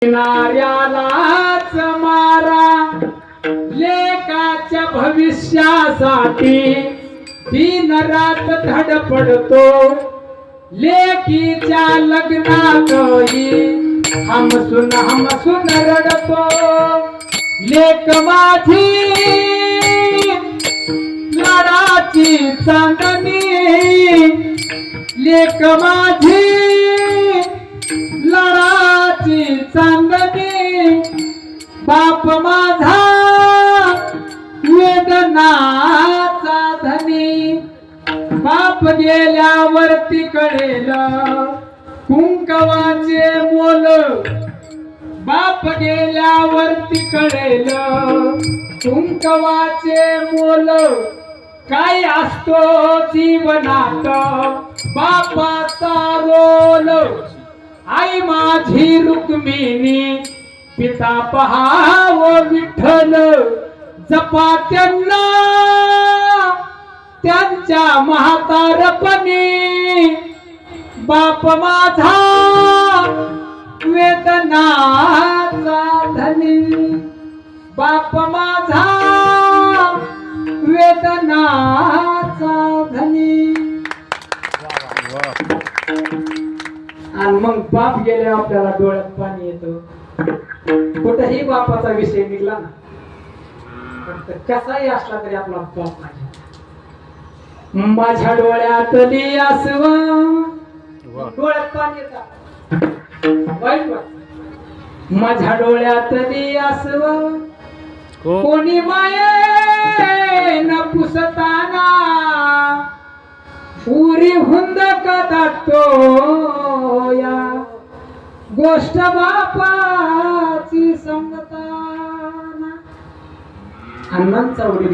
किनाऱ्यालाच मारा लेकाच्या भविष्यासाठी दिन रात धडपडतो लेकीच्या लग्नातही हमसून रडतो लेक माझी लाडाची चांदणी लेक माझी लाडाची चांदणी बाप माझा वेदनाचा धनी बाप गेल्यावरती कळेल कुंकवाचे मोल बाप गेल्यावरती कळेल कुंकवाचे मोल काय असतो जीवनात बापाचा रोल आई माझी रुक्मिणी पिता पहाव विठ्ठल जपा त्यांना त्यांच्या म्हातारपणी बाप माझा वेदनाचा धनी बाप माझा वेदनाचा धनी. आणि मग बाप गेले आपल्याला डोळ्यात पाणी येतो कुठेही बापाचा विषय निघला ना कसाही असला तरी आपला बाप माझ्या डोळ्यातली आसव डोळ्यात पाणी येतात वाईट वाटत माझ्या डोळ्यातली आसव कोणी माये न पुसताना पुरी हुंद कदाटतो या गोष्ट बापाची सांगताना. अण्णांचा उडी